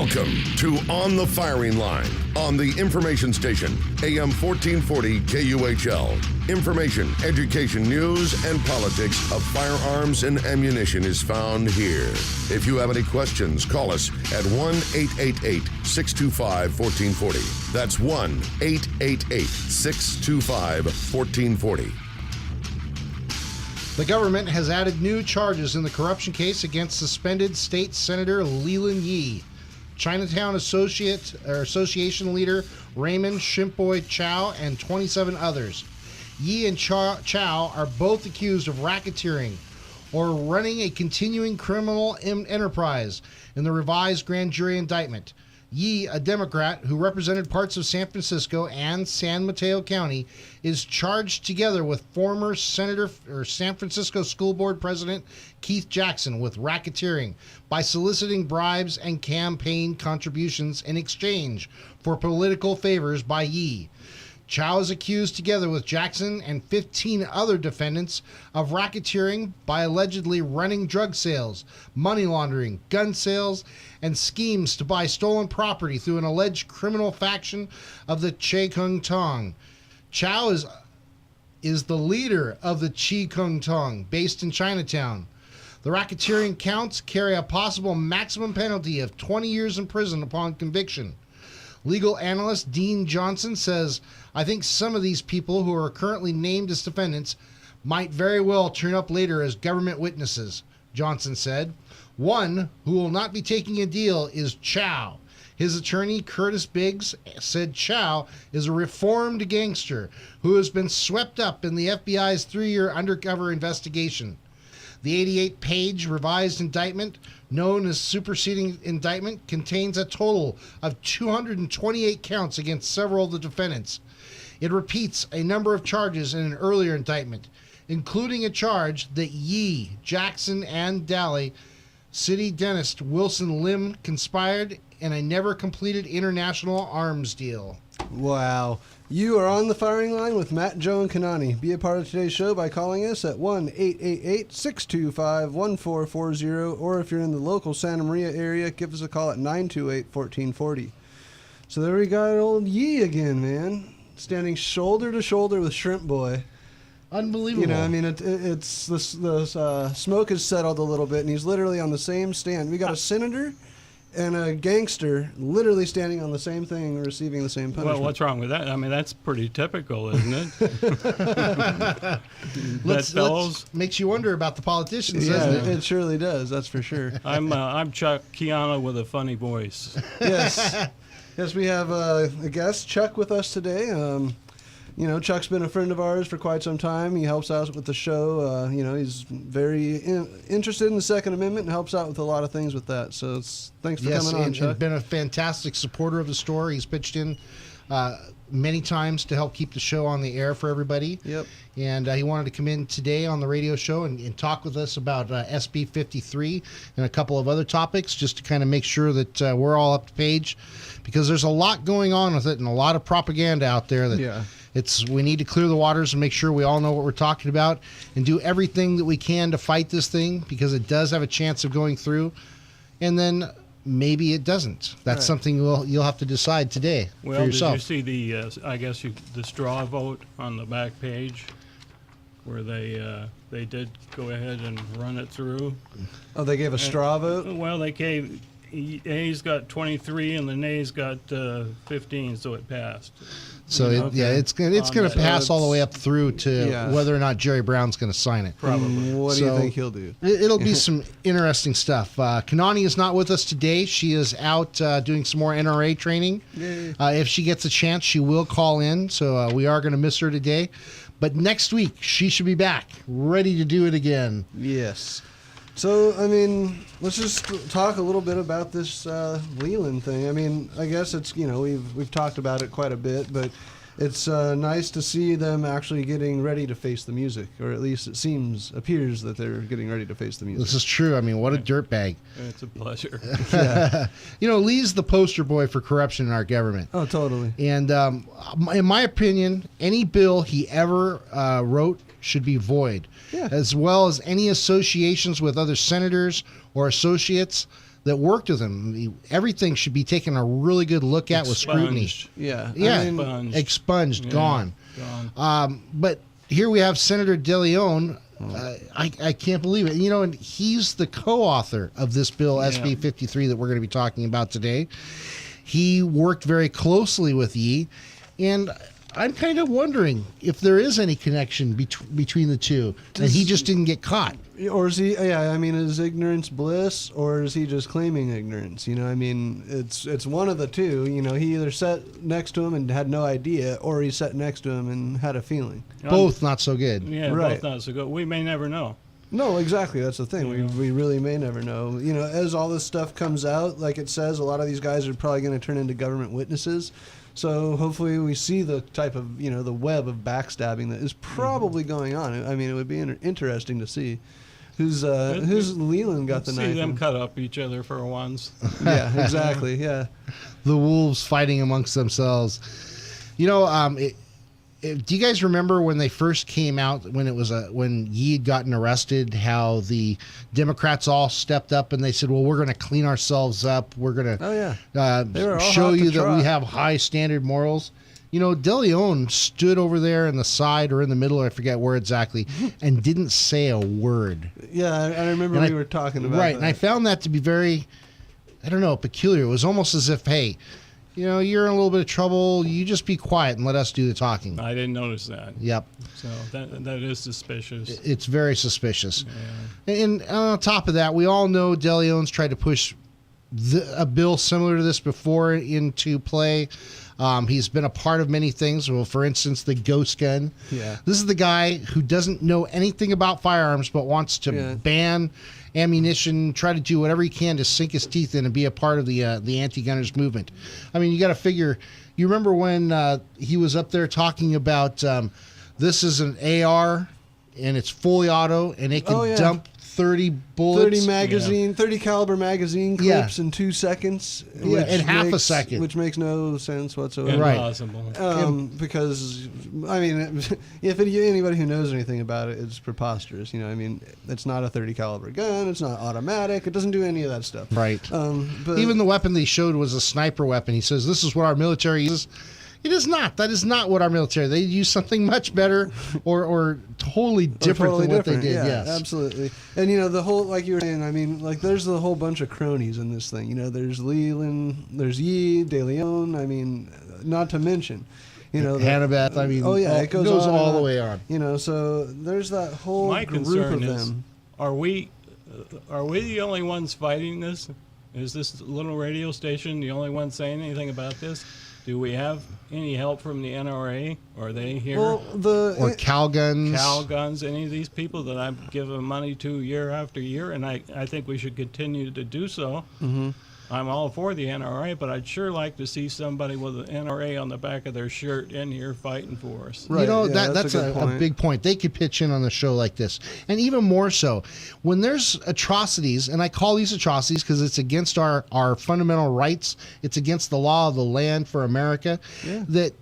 Welcome to On the Firing Line on the information station, AM 1440 KUHL. Information, education, news, and politics of firearms and ammunition is found here. If you have any questions, call us at 1-888-625-1440. That's 1-888-625-1440. The government has added new charges in the corruption case against suspended State Senator Leland Yee. Chinatown Association leader Raymond Shimpoy Chow and 27 others. Yee and Chow are both accused of racketeering or running a continuing criminal enterprise in the revised grand jury indictment. Yee, a Democrat who represented parts of San Francisco and San Mateo County, is charged together with former San Francisco School Board President Keith Jackson with racketeering by soliciting bribes and campaign contributions in exchange for political favors by Yee. Chow is accused together with Jackson and 15 other defendants of racketeering by allegedly running drug sales, money laundering, gun sales, and schemes to buy stolen property through an alleged criminal faction of the Che Kung Tong. Chow is the leader of the Che Kung Tong, based in Chinatown. The racketeering counts carry a possible maximum penalty of 20 years in prison upon conviction. Legal analyst Dean Johnson says, "I think some of these people who are currently named as defendants might very well turn up later as government witnesses," Johnson said. One who will not be taking a deal is Chow. His attorney, Curtis Biggs, said Chow is a reformed gangster who has been swept up in the FBI's 3-year undercover investigation. The 88-page revised indictment, known as superseding indictment, contains a total of 228 counts against several of the defendants. It repeats a number of charges in an earlier indictment, including a charge that Yee, Jackson, and Daly city dentist Wilson Lim conspired in a never-completed international arms deal. Wow. You are on the firing line with Matt, Joe, and Kanani. Be a part of today's show by calling us at 1-888-625-1440, or if you're in the local Santa Maria area, give us a call at 928-1440. So there we got old Yee again, man. Standing shoulder to shoulder with Shrimp Boy. Unbelievable. You know, I mean, it's the smoke has settled a little bit, and he's literally on the same stand. We got a senator and a gangster literally standing on the same thing, receiving the same punishment. Well, what's wrong with that? I mean, that's pretty typical, isn't it? Makes you wonder about the politicians, yeah, doesn't it? It surely does. That's for sure. I'm Chuck Kiana with a funny voice. Yes. Yes, we have a guest, Chuck, with us today. You know, Chuck's been a friend of ours for quite some time. He helps out with the show. You know, he's very interested in the Second Amendment and helps out with a lot of things with that. So thanks for coming on, Chuck. Yes, been a fantastic supporter of the store. He's pitched in many times to help keep the show on the air for everybody. Yep. And he wanted to come in today on the radio show and talk with us about SB 53 and a couple of other topics, just to kind of make sure that we're all up to page, because there's a lot going on with it and a lot of propaganda out there that we need to clear the waters and make sure we all know what we're talking about and do everything that we can to fight this thing, because it does have a chance of going through, and then maybe it doesn't. That's something you'll have to decide today for yourself. Did you see the straw vote on the back page, where they did go ahead and run it through? Oh, they gave a straw vote? Well, they gave A's got 23 and the nays got 15, so it passed. So it's going to pass all the way up through to whether or not Jerry Brown's going to sign it. Probably. What do you think he'll do? It'll be some interesting stuff. Kanani is not with us today. She is out doing some more NRA training. If she gets a chance, she will call in. So we are going to miss her today. But next week, she should be back, ready to do it again. Yes. So, I mean, let's just talk a little bit about this Leland thing. I mean, I guess it's, you know, we've talked about it quite a bit, but it's nice to see them actually getting ready to face the music, or at least it appears that they're getting ready to face the music. This is true. I mean, what a dirtbag. It's a pleasure. You know, Lee's the poster boy for corruption in our government. Oh, totally. And in my opinion, any bill he ever wrote should be void, as well as any associations with other senators or associates that worked with him. Everything should be taken a really good look at with scrutiny. Expunged. Yeah. Yeah, I mean, expunged, Yeah, gone. gone. But here we have Senator De Leon. I can't believe it. And he's the co-author of this bill, SB 53, that we're going to be talking about today. He worked very closely with Yi, and I'm kind of wondering if there is any connection between the two, and he just didn't get caught. or is he? Yeah, I mean, is ignorance bliss, or is he just claiming ignorance? I mean, it's one of the two. He either sat next to him and had no idea, or he sat next to him and had a feeling. Both not so good. Yeah, Right. both not so good. We may never know. No, exactly. That's the thing. We really may never know. As all this stuff comes out, like it says, a lot of these guys are probably going to turn into government witnesses. So hopefully we see the type of, the web of backstabbing that is probably going on. I mean, it would be interesting to see who's Leland got the knife. See them in. cut up each other for once. Yeah, exactly. Yeah. The wolves fighting amongst themselves. Do you guys remember when they first came out, when Yi had gotten arrested, how the Democrats all stepped up and they said, well, we're going to clean ourselves up. We're going to They were all show hot to you that we trot. have high standard morals. De Leon stood over there in the side or in the middle, I forget where exactly, and didn't say a word. Yeah, I remember And we were talking about right, that. and I found that to be very, peculiar. It was almost as if, hey, you're in a little bit of trouble. You just be quiet and let us do the talking. I didn't notice that. Yep. So that is suspicious. It's very suspicious. And on top of that, we all know De Leon's tried to push a bill similar to this before into play. He's been a part of many things. Well, for instance, the ghost gun. Yeah. This is the guy who doesn't know anything about firearms but wants to ban ammunition, try to do whatever he can to sink his teeth in and be a part of the anti-gunners movement. I mean, you got to figure. You remember when he was up there talking about this is an AR and it's fully auto and it can dump 30 bullets. 30 caliber magazine clips in 2 seconds. Yeah, in half a second. Which makes no sense whatsoever. Right. Impossible. Because, I mean, if anybody who knows anything about it, it's preposterous. I mean, it's not a 30 caliber gun. It's not automatic. It doesn't do any of that stuff. Right. But Even the weapon they showed was a sniper weapon. He says, this is what our military uses. It is not. That is not what our military. They use something much better or totally different than what they did. Yeah, yes. absolutely. And the whole, like you were saying, I mean, like there's the whole bunch of cronies in this thing. There's Leland, there's Yi, De Leon. I mean, not to mention, Hannibeth. I mean, it goes on all and the on. way on. So there's that whole My group concern of is, them. are we the only ones fighting this? Is this little radio station the only one saying anything about this? Do we have any help from the NRA? Are they here? Well, Or Calguns. Cal Guns, any of these people that I've given money to year after year, and I think we should continue to do so. Mm-hmm. I'm all for the NRA, but I'd sure like to see somebody with an NRA on the back of their shirt in here fighting for us. Right, That's a good a point. big point. They could pitch in on the show like this. And even more so, when there's atrocities, and I call these atrocities because it's against our fundamental rights, it's against the law of the land for America, that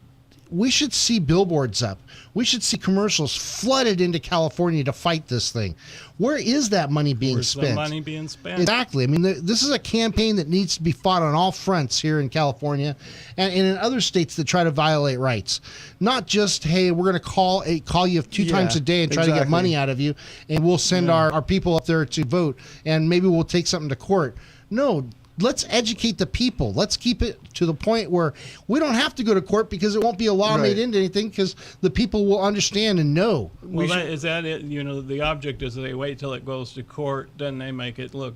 we should see billboards up. We should see commercials flooded into California to fight this thing. Where is that money being Where's spent? the money being spent? Exactly. I mean, this is a campaign that needs to be fought on all fronts here in California and in other states that try to violate rights. Not just, hey, we're going to call you two times a day and try to get exactly. money out of you, and we'll send our people up there to vote, and maybe we'll take something to court. No. Let's educate the people. Let's keep it to the point where we don't have to go to court because it won't be a law made into anything because the people will understand and know. Well, is that it? The object is they wait till it goes to court, then they make it look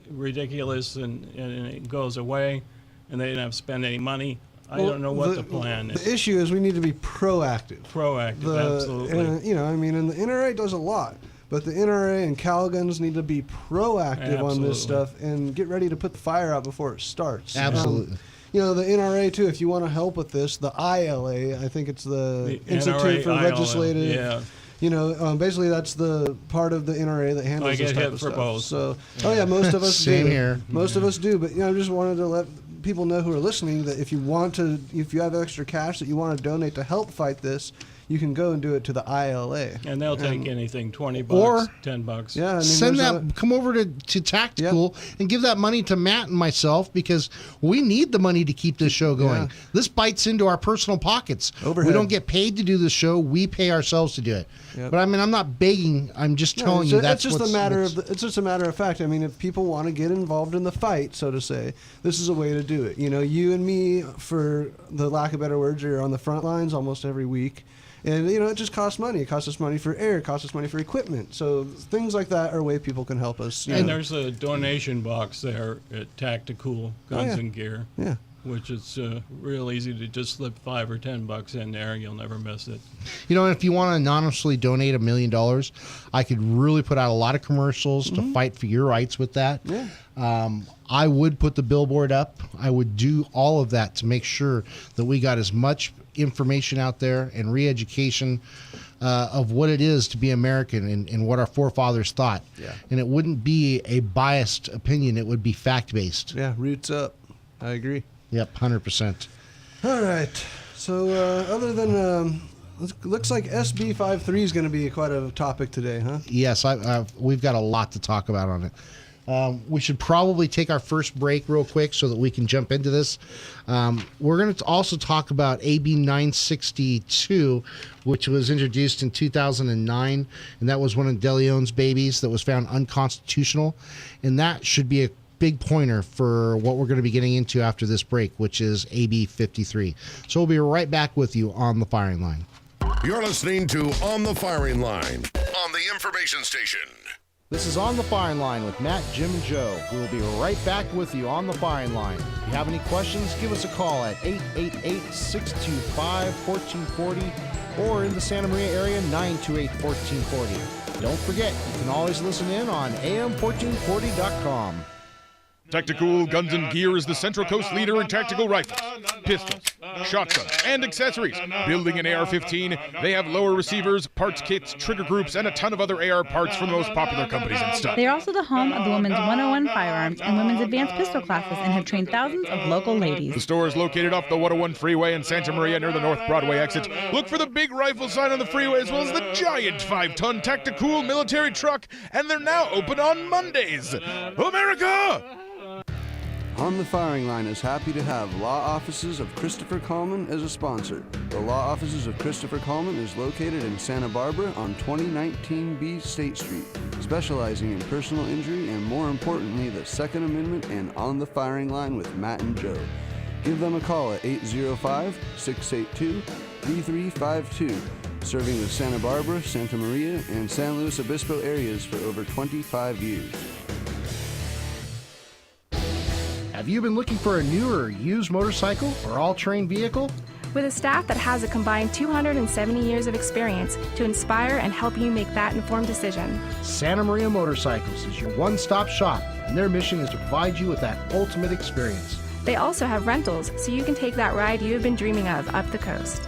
ridiculous and it goes away, and they didn't have to spend any money. I don't know what the plan is. The issue is we need to be proactive. Absolutely. And the NRA does a lot. But the NRA and Calguns need to be proactive on this stuff and get ready to put the fire out before it starts. Absolutely. The NRA, too, if you want to help with this, the ILA, I think it's the Institute NRA, for ILA, Legislative. yeah. Basically that's the part of the NRA that handles I this get type hit of for stuff. both. So, most of us Same do. here. Most of us do, but I just wanted to let people know who are listening that if you have extra cash that you want to donate to help fight this, you can go and do it to the ILA. And they'll take anything, $20, Or- $10. Yeah, I mean, Send there's that, come over to Tactical and give that money to Matt and myself, because we need the money to keep this show going. Yeah. This bites into our personal pockets. Overhead. We don't get paid to do this show. We pay ourselves to do it. Yep. But I mean, I'm not begging. I'm just telling you that's it's just what's, a matter what's- of it's just a matter of fact. I mean, if people want to get involved in the fight, so to say, this is a way to do it. You know, you and me, for the lack of better words, are on the front lines almost every week. And, you know, it just costs money. It costs us money for air. It costs us money for equipment. So things like that are a way people can help us. you And know. there's a donation box there at Tactical Guns yeah. and Gear, Yeah. which is real easy to just slip $5 or $10 in there. You'll never miss it. You know, if you want to anonymously donate $1 million, I could really put out a lot of commercials to fight for your rights with that. Yeah. I would put the billboard up. I would do all of that to make sure that we got as much information out there and re-education of what it is to be American and what our forefathers thought. Yeah. And it wouldn't be a biased opinion. It would be fact-based. Yeah, roots up. I agree. Yep, 100%. All right. So other than looks like SB 53 is going to be quite a topic today, huh? Yes, we've got a lot to talk about on it. We should probably take our first break real quick so that we can jump into this. We're going to also talk about AB 962, which was introduced in 2009, and that was one of De Leon's babies that was found unconstitutional, and that should be a big pointer for what we're going to be getting into after this break, which is AB 53. So we'll be right back with you on the firing line. You're listening to On the Firing Line on the information station. This is On the Firing Line with Matt, Jim, and Joe. We will be right back with you on the firing line. If you have any questions, give us a call at 888-625-1440 or in the Santa Maria area, 928-1440. Don't forget, you can always listen in on am1440.com. Tactical Guns and Gear is the Central Coast leader in tactical rifles, pistols, shotguns, and accessories. Building an AR-15, they have lower receivers, parts kits, trigger groups, and a ton of other AR parts from the most popular companies and stuff. They are also the home of the Women's 101 Firearms and Women's Advanced Pistol classes and have trained thousands of local The ladies. store is located off the 101 freeway in Santa Maria near the North Broadway exit. Look for the big rifle sign on the freeway as well as the giant 5-ton Tactical military truck, and they're now open on Mondays. America! On the Firing Line is happy to have Law Offices of Christopher Coleman as a sponsor. The Law Offices of Christopher Coleman is located in Santa Barbara on 2019B State Street, specializing in personal injury and, more importantly, the Second Amendment and On the Firing Line with Matt and Joe. Give them a call at 805-682-3352, serving the Santa Barbara, Santa Maria, and San Luis Obispo areas for over 25 years. Have you been looking for a new or used motorcycle or all-terrain vehicle? With a staff that has a combined 270 years of experience to inspire and help you make that informed decision. Santa Maria Motorcycles is your one-stop shop, and their mission is to provide you with that ultimate experience. They also have rentals, so you can take that ride you have been dreaming of up the coast.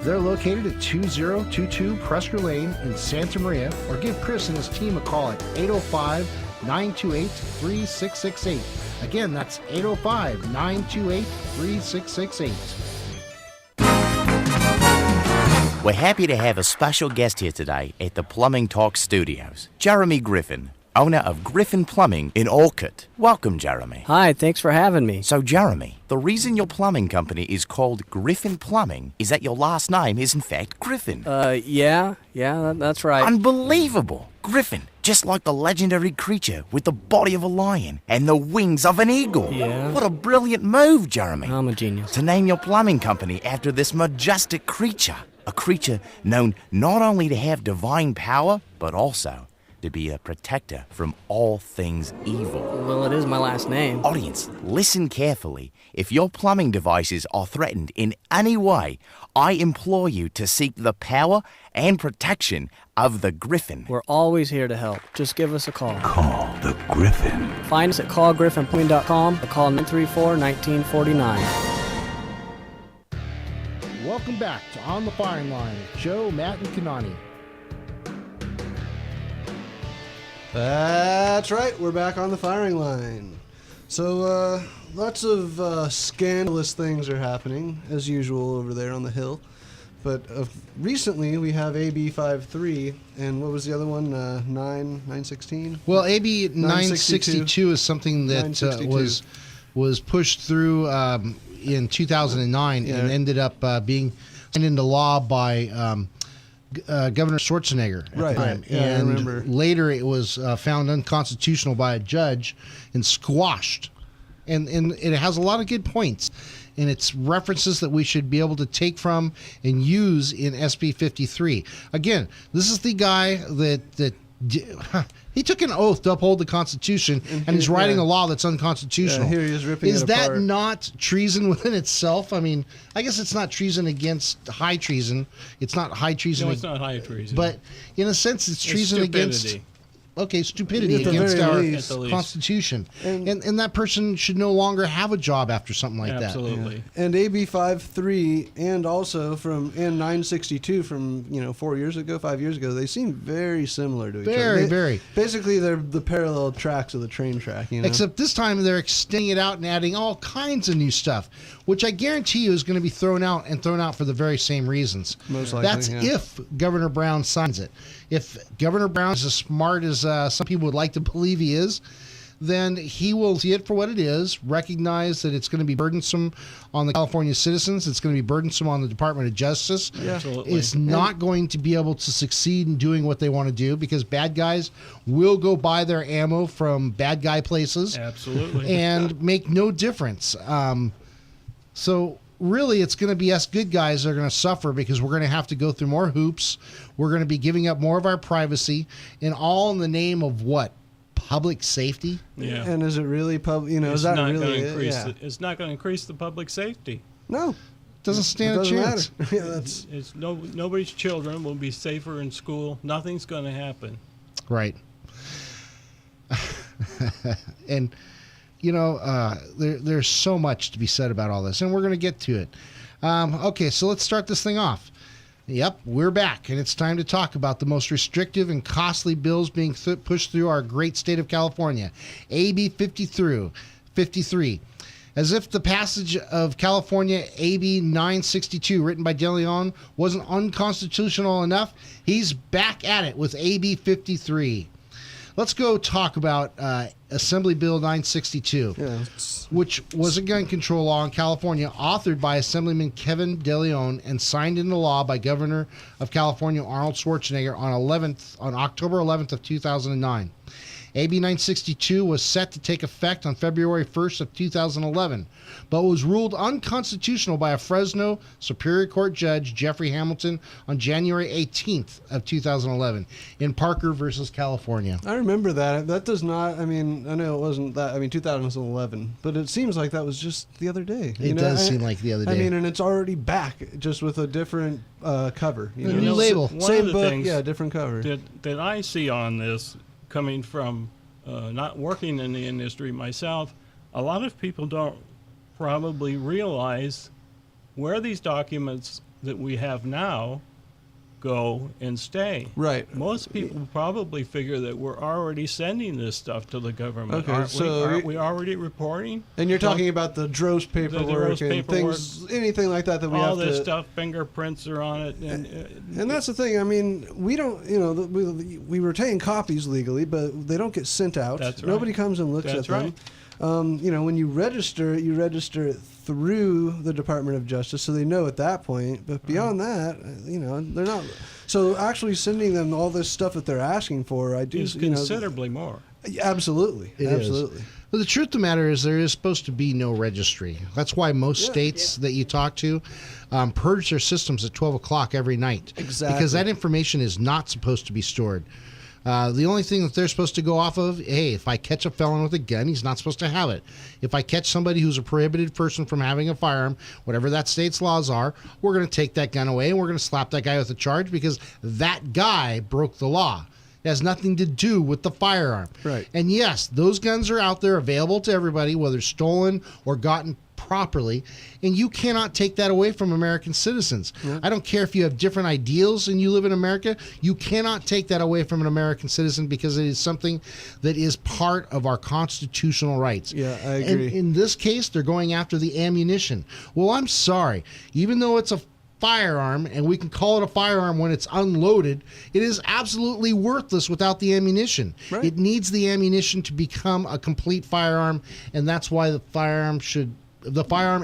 They're located at 2022 Prescott Lane in Santa Maria, or give Chris and his team a call at 805-928-3668. Again, that's 805-928-3668. We're happy to have a special guest here today at the Plumbing Talk Studios, Jeremy Griffin, owner of Griffin Plumbing in Orcutt. Welcome, Jeremy. Hi, thanks for having me. So, Jeremy, the reason your plumbing company is called Griffin Plumbing is that your last name is in fact Griffin. Yeah, that's right. Unbelievable! Griffin, just like the legendary creature with the body of a lion and the wings of an eagle. Yeah. What a brilliant move, Jeremy. I'm a genius. To name your plumbing company after this majestic creature. A creature known not only to have divine power, but also to be a protector from all things evil. Well, it is my last name. Audience, listen carefully. If your plumbing devices are threatened in any way, I implore you to seek the power and protection of the Griffin. We're always here to help. Just give us a call. Call the Griffin. Find us at callgriffinplumbing.com or call 934-1949. Welcome back to On the Firing Line with Joe, Matt, and Kanani. That's right. We're back on the firing line. So, lots of scandalous things are happening, as usual, over there on the Hill. But recently we have AB 53, and what was the other one? 916. Well, AB 962 is something that was pushed through in 2009 and ended up being signed into law by Governor Schwarzenegger at the time. Yeah, and I remember. Later it was found unconstitutional by a judge and squashed. And it has a lot of good points. And it's references that we should be able to take from and use in SB 53. Again, this is the guy that he took an oath to uphold the Constitution, and he's writing a law that's unconstitutional. Here he is ripping Is it that apart. not treason within itself? I mean, I guess it's not treason against high treason. It's not high treason. No, it's not high treason. But in a sense, it's treason against. Stupidity At the against very our least. Constitution. And that person should no longer have a job after something like that. Absolutely. And AB 53 and also from 962 from 5 years ago, they seem very similar to each other. Very. Basically, they're the parallel tracks of the train track. Except this time they're extending it out and adding all kinds of new stuff, which I guarantee you is going to be thrown out for the very same reasons. Most likely, That's if Governor Brown signs it. If Governor Brown is as smart as some people would like to believe he is, then he will see it for what it is, recognize that it's going to be burdensome on the California citizens, it's going to be burdensome on the Department of Justice. Yeah. Absolutely. It's not going to be able to succeed in doing what they want to do because bad guys will go buy their ammo from bad guy places. Absolutely. And make no difference. So really, it's going to be us good guys that are going to suffer because we're going to have to go through more hoops. We're going to be giving up more of our privacy, and all in the name of what? Public safety? Yeah. And is it really public? Is It's that not really going to it? increase. Yeah. It's not going to increase the public safety. No. Doesn't stand a chance. Matter. Yeah, that's It's nobody's children will be safer in school. Nothing's going to happen. Right. And, there's so much to be said about all this, and we're going to get to it. Okay, so let's start this thing off. Yep, we're back, and it's time to talk about the most restrictive and costly bills being pushed through our great state of California, AB 53. As if the passage of California AB 962, written by De Leon, wasn't unconstitutional enough, he's back at it with AB 53. Let's go talk about Assembly Bill 962, which was a gun control law in California authored by Assemblyman Kevin De Leon and signed into law by Governor of California Arnold Schwarzenegger on October 11th of 2009. AB 962 was set to take effect on February 1st of 2011, but was ruled unconstitutional by a Fresno Superior Court Judge, Jeffrey Hamilton, on January 18th of 2011 in Parker versus California. I remember that. That does not, I know it wasn't that, 2011, but it seems like that was just the other day. It does seem like the other day. And it's already back, just with a different cover. A new label. Same book, different cover. That I see on this, coming from not working in the industry myself, a lot of people don't probably realize where these documents that we have now go and stay. Right. Most people probably figure that we're already sending this stuff to the government. Okay, Aren't we already reporting? And you're talking about the DROS paperwork, DROS and paperwork, things, anything like that we all have to... All this stuff, fingerprints are on it. And that's the thing. We don't, we retain copies legally, but they don't get sent out. That's right. Nobody comes and looks at them. When you register it through the Department of Justice, so they know at that point. But beyond that, they're not. So actually sending them all this stuff that they're asking for, is considerably more. Absolutely, absolutely. But the truth of the matter is there is supposed to be no registry. That's why most states that you talk to purge their systems at 12 o'clock every night. Exactly. Because that information is not supposed to be stored. The only thing that they're supposed to go off of, hey, if I catch a felon with a gun, he's not supposed to have it. If I catch somebody who's a prohibited person from having a firearm, whatever that state's laws are, we're going to take that gun away and we're going to slap that guy with a charge because that guy broke the law. It has nothing to do with the firearm. Right. And yes, those guns are out there available to everybody, whether stolen or gotten properly, and you cannot take that away from American citizens. Yeah. I don't care if you have different ideals and you live in America, you cannot take that away from an American citizen because it is something that is part of our constitutional rights. Yeah, I agree. And in this case, they're going after the ammunition. Well, I'm sorry. Even though it's a firearm, and we can call it a firearm when it's unloaded, it is absolutely worthless without the ammunition. Right. It needs the ammunition to become a complete firearm, and that's why the firearm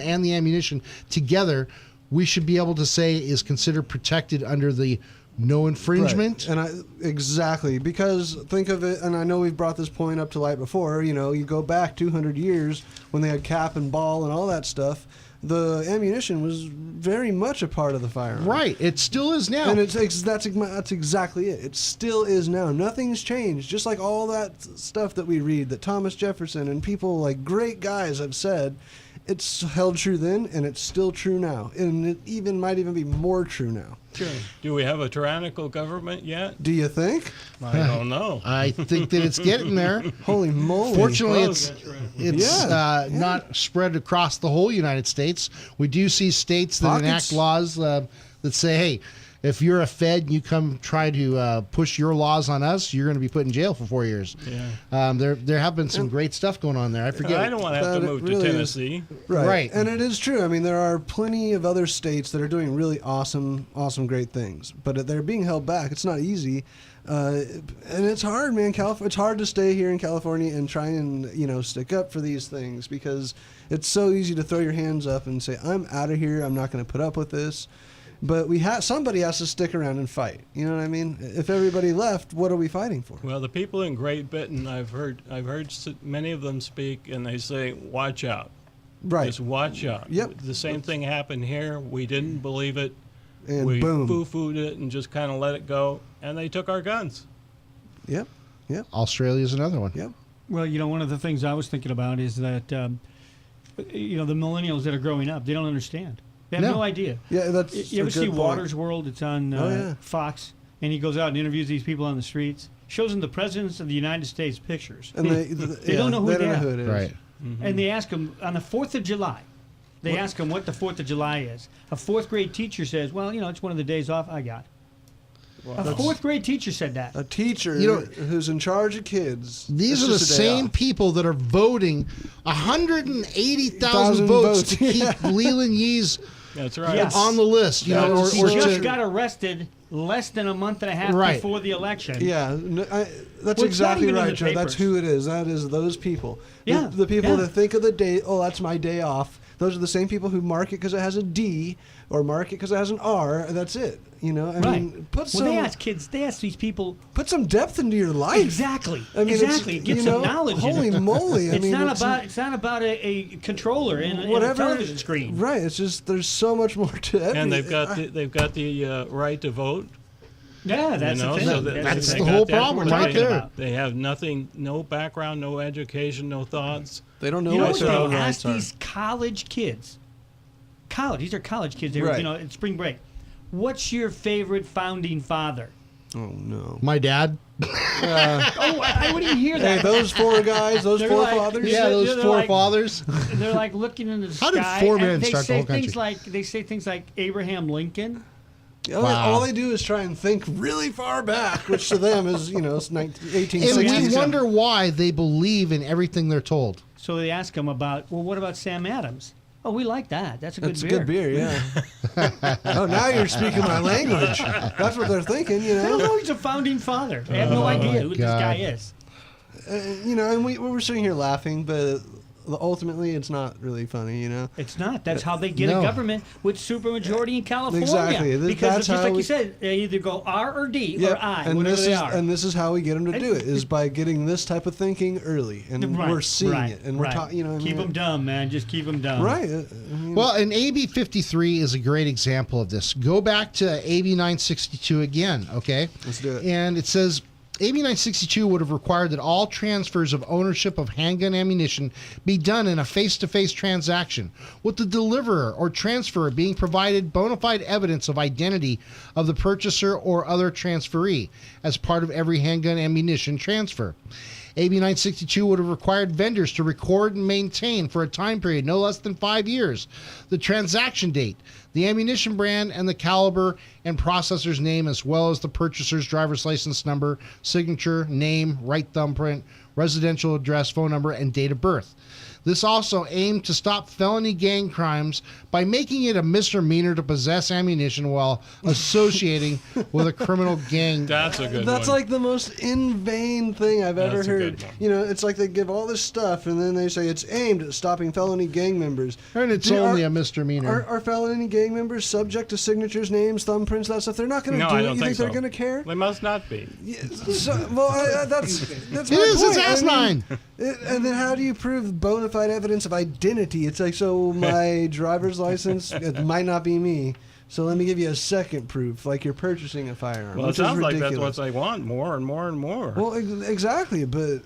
and the ammunition together, we should be able to say is considered protected under the no infringement. Right. And exactly, because think of it, and I know we've brought this point up to light before, you know, you go back 200 years when they had cap and ball and all that stuff, the ammunition was very much a part of the firearm. Right, it still is now. And that's exactly it. It still is now. Nothing's changed. Just like all that stuff that we read that Thomas Jefferson and people like great guys have said, it's held true then, and it's still true now. And it might even be more true now. Sure. Do we have a tyrannical government yet? Do you think? I don't know. I think that it's getting there. Holy moly. Fortunately, it's not spread across the whole United States. We do see states that enact laws that say, hey, if you're a Fed and you come try to push your laws on us, you're going to be put in jail for 4 years. Yeah. There have been some great stuff going on there. I forget. I don't want to have to move to Tennessee. Right. And it is true. I mean, there are plenty of other states that are doing really awesome, great things. But they're being held back. It's not easy. And it's hard, man. It's hard to stay here in California and try and, stick up for these things because it's so easy to throw your hands up and say, I'm out of here. I'm not going to put up with this. But somebody has to stick around and fight. You know what I mean? If everybody left, what are we fighting for? Well, the people in Great Britain, I've heard many of them speak, and they say, "Watch out." Right. Just watch out. Yep. The same thing happened here. We didn't believe it. And we boom. foo-fooed it and just kind of let it go, and they took our guns. Yep. Australia's another one. Yep. Well, one of the things I was thinking about is that, the millennials that are growing up, they don't understand. They have no idea. Yeah, that's You ever a see good point. Water's World? It's on yeah. Fox, and he goes out and interviews these people on the streets. Shows them the presidents of the United States pictures. And they don't know who they are. Who it is. Right. Mm-hmm. And they ask them on the 4th of July. They ask them what the 4th of July is. A 4th grade teacher says, well, it's one of the days off I got. Well, a 4th grade teacher said that. A teacher who's in charge of kids. These are the same people that are voting 180,000 votes to keep Leland Yee's That's right. on the list. He just got arrested less than a month and a half before the election. Yeah, that's exactly right, Joe. That's who it is. That is those people. Yeah. The people that think of the day, that's my day off. Those are the same people who mark it because it has a D or mark it because it has an R. And that's it. I mean, they ask these people. Put some depth into your life. Exactly. I mean, Get some knowledge. Holy moly! It's not about a controller and a television screen. Right. It's just there's so much more to it. And they've got the right to vote. Yeah, that's the thing. So that's the whole problem right there. They have nothing, no background, no education, no thoughts. They don't know what their own they rights ask these college kids. These are college kids. They were, at spring break. What's your favorite founding father? Oh no, my dad. I wouldn't even hear that. Hey, those four guys, those forefathers. Yeah, those forefathers. They're like looking into the sky. How did 4 men start the whole country? They say things like Abraham Lincoln. All they do is try and think really far back, which to them is, it's 1860s. And we wonder why they believe in everything they're told. So they ask them about, what about Sam Adams? Oh, we like that. That's a good beer. That's a good beer, yeah. Oh, now you're speaking my language. That's what they're thinking, They don't know he's a founding father. They have no idea who this guy is. And we're sitting here laughing, but ultimately it's not really funny, It's not. That's how they get a government with supermajority in California. Exactly. Because just like you said, they either go R or D or I, and whatever they are. And this is how we get them to do it, is by getting this type of thinking early. And we're seeing it. And we're talking, Keep them dumb, man. Just keep them dumb. Right. Well, and AB 53 is a great example of this. Go back to AB 962 again, okay? Let's do it. And it says, AB 962 would have required that all transfers of ownership of handgun ammunition be done in a face-to-face transaction, with the deliverer or transferor being provided bona fide evidence of identity of the purchaser or other transferee as part of every handgun ammunition transfer. AB 962 would have required vendors to record and maintain for a time period no less than 5 years the transaction date, the ammunition brand, and the caliber and processor's name, as well as the purchaser's driver's license number, signature, name, right thumbprint, residential address, phone number, and date of birth. This also aimed to stop felony gang crimes by making it a misdemeanor to possess ammunition while associating with a criminal gang. That's a good That's one. like the most in vain thing I've ever That's a heard. good one. You know, it's like they give all this stuff and then they say it's aimed at stopping felony gang members. And it's only a misdemeanor. Are felony gang members subject to signatures, names, thumbprints, that stuff? They're not going to No, do I it. don't You think so. they're going to care? They must not be. That's It my is, point. it's asinine. And then how do you prove bona fide evidence of identity? It's like, so my driver's license, it might not be me. So let me give you a second proof, like you're purchasing a firearm. Well, it which is sounds like that's ridiculous. what they want, more and more and more. Well, exactly, but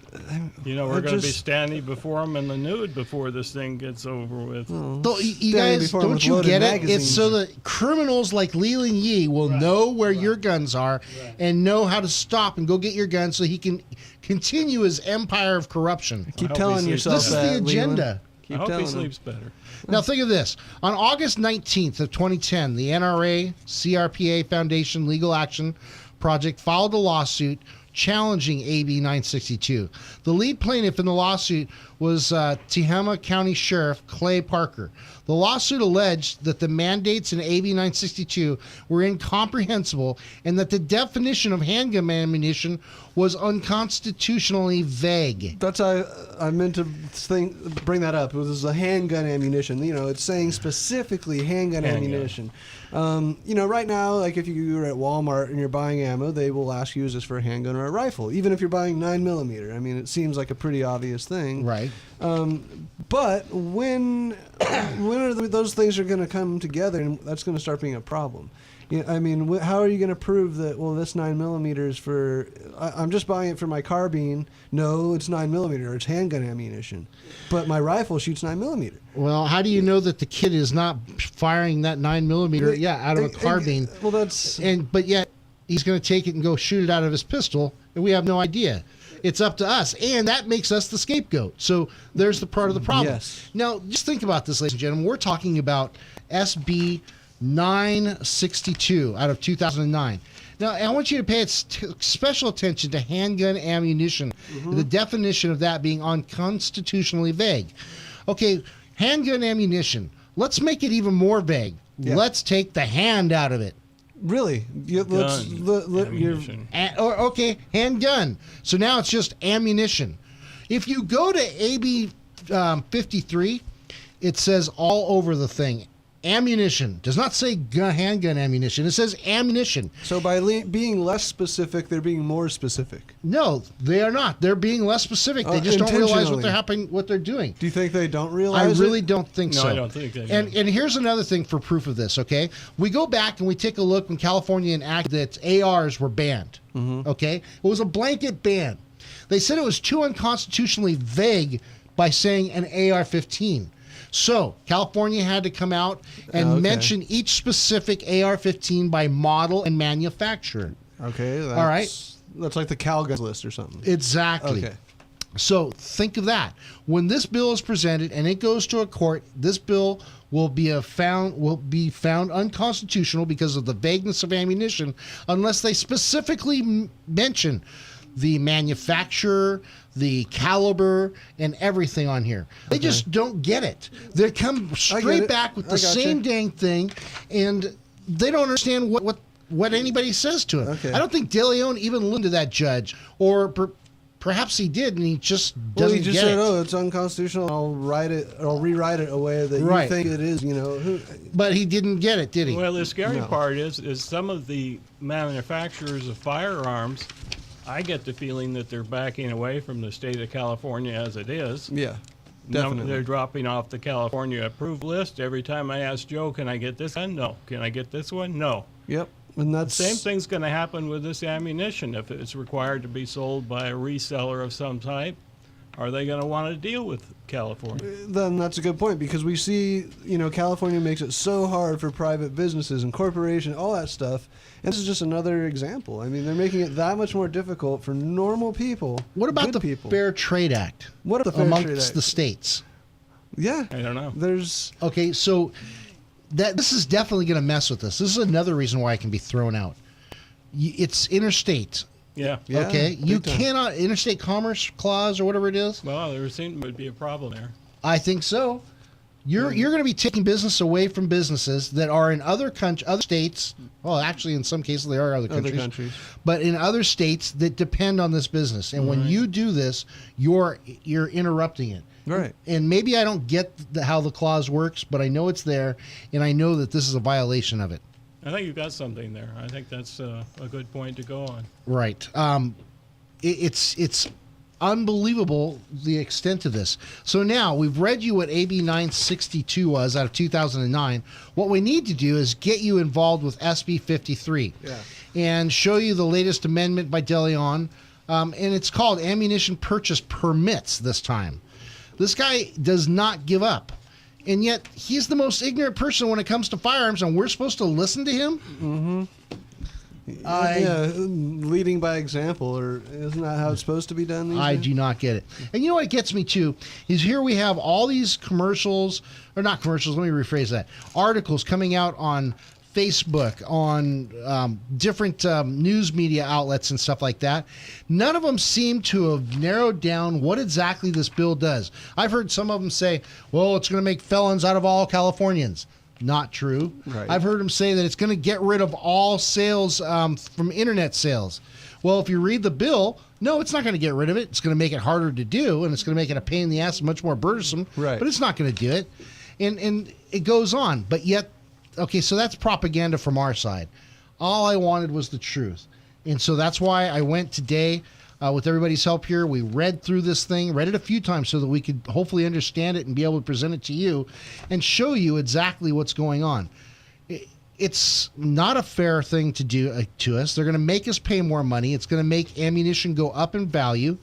you know, we're it going to be just- standing before them in the nude before this thing gets over with. So, you Standing guys, before 'em don't with you loaded get it? magazines. It's so that criminals like Leland Yee will know where your guns are and know how to stop and go get your guns so he can continue his empire of corruption. Keep telling yourself this is that, the Leland. agenda. I hope he telling sleeps better. Now think of this. On August 19th of 2010, the NRA CRPA Foundation Legal Action Project filed a lawsuit challenging AB 962. The lead plaintiff in the lawsuit was Tehama County Sheriff Clay Parker. The lawsuit alleged that the mandates in AB 962 were incomprehensible and that the definition of handgun ammunition was unconstitutionally vague. That's how I meant to bring that up. It was the handgun ammunition. You know, it's saying specifically handgun ammunition. You know, right now, like if you're at Walmart and you're buying ammo, they will ask you, is this for a handgun or a rifle? Even if you're buying 9mm. I mean, it seems like a pretty obvious thing. Right. But when are those things are going to come together, and that's going to start being a problem? You know, I mean, how are you going to prove that? Well, this 9mm is for. I'm just buying it for my carbine. No, it's 9mm. It's handgun ammunition, but my rifle shoots 9mm. Well, how do you know that the kid is not firing that 9mm? Out of a carbine. Well, that's but yet he's going to take it and go shoot it out of his pistol, and we have no idea. It's up to us, and that makes us the scapegoat. So there's the part of the problem. Yes. Now, just think about this, ladies and gentlemen. We're talking about SB 962 out of 2009. Now, I want you to pay special attention to handgun ammunition, the definition of that being unconstitutionally vague. Okay, handgun ammunition. Let's make it even more vague. Yeah. Let's take the hand out of it. Really? Ammunition. Okay, handgun. So now it's just ammunition. If you go to AB 53, it says all over the thing, ammunition. Does not say handgun ammunition. It says ammunition. So by being less specific, they're being more specific. No, they are not. They're being less specific. They just don't realize what they're doing. Do you think they don't I realize really it? don't think so. No, I don't think they do. And here's another thing for proof of this, okay? We go back and we take a look when California enacted that ARs were banned, okay? It was a blanket ban. They said it was too unconstitutionally vague by saying an AR-15. So California had to come out and mention each specific AR-15 by model and manufacturer. Okay. All right. That's like the CalGuns list or something. Exactly. Okay. So think of that. When this bill is presented and it goes to a court, this bill will be found unconstitutional because of the vagueness of ammunition, unless they specifically mention the manufacturer, the caliber, and everything on here. They just don't get it. They come straight back with the same dang thing, and they don't understand what anybody says to him. Okay. I don't think De Leon even listened to that judge, or perhaps he did, and he just doesn't he just get said, it. "Oh, it's unconstitutional. I'll rewrite it a way that you think it is." You know, but he didn't get it, did he? Well, the scary part is some of the manufacturers of firearms, I get the feeling that they're backing away from the state of California as it is. Yeah, definitely. They're dropping off the California approved list. Every time I ask Joe, can I get this one? No. Can I get this one? No. Yep. And that's Same thing's going to happen with this ammunition. If it's required to be sold by a reseller of some type, are they going to want to deal with California? Then that's a good point, because we see, California makes it so hard for private businesses and corporations, all that stuff. And this is just another example. I mean, they're making it that much more difficult for normal people. What about the people. Fair Trade Act? What about the Fair Trade amongst Act? the states? Yeah. I don't know. Okay, so this is definitely going to mess with us. This is another reason why it can be thrown out. It's interstate. Yeah. Okay, you big time. cannot interstate commerce clause or whatever it is. Well, there seemed to be a problem there. I think so. You're going to be taking business away from businesses that are in other states. Well, actually, in some cases, they are other countries. But in other states that depend on this business, and when you do this, you're interrupting it. Right. And maybe I don't get how the clause works, but I know it's there, and I know that this is a violation of it. I think you've got something there. I think that's a good point to go on. Right. It's unbelievable the extent of this. So now we've read you what AB 962 was out of 2009. What we need to do is get you involved with SB 53 and show you the latest amendment by DeLeon. And it's called Ammunition Purchase Permits this time. This guy does not give up. And yet he's the most ignorant person when it comes to firearms, and we're supposed to listen to him? Mm-hmm. Leading by example, or isn't that how it's supposed to be done these I days? do not get it. And you know what gets me too is here we have all these commercials, or not commercials, let me rephrase that, articles coming out on Facebook, on different news media outlets and stuff like that. None of them seem to have narrowed down what exactly this bill does. I've heard some of them say, well, it's going to make felons out of all Californians. Not true. Right. I've heard them say that it's going to get rid of all sales from internet sales. Well, if you read the bill, no, it's not going to get rid of it. It's going to make it harder to do, and it's going to make it a pain in the ass, much more burdensome. Right. But it's not going to do it. And it goes on. But yet, okay, so that's propaganda from our side. All I wanted was the truth. And so that's why I went today with everybody's help here. We read through this thing, read it a few times so that we could hopefully understand it and be able to present it to you and show you exactly what's going on. It's not a fair thing to do to us. They're going to make us pay more money. It's going to make ammunition go up in value,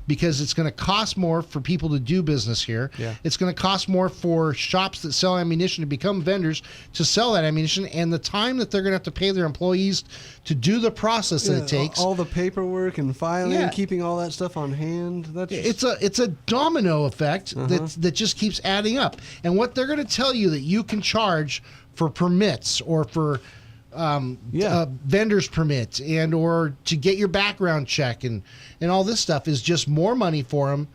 because it's going to cost more for people to do business here. Yeah. It's going to cost more for shops that sell ammunition to become vendors to sell that ammunition, and the time that they're going to have to pay their employees to do the process that it takes. All the paperwork and filing, keeping all that stuff on hand. That's It's a domino effect that just keeps adding up. And what they're going to tell you that you can charge for permits or for vendor's permit and or to get your background check and all this stuff is just more money for them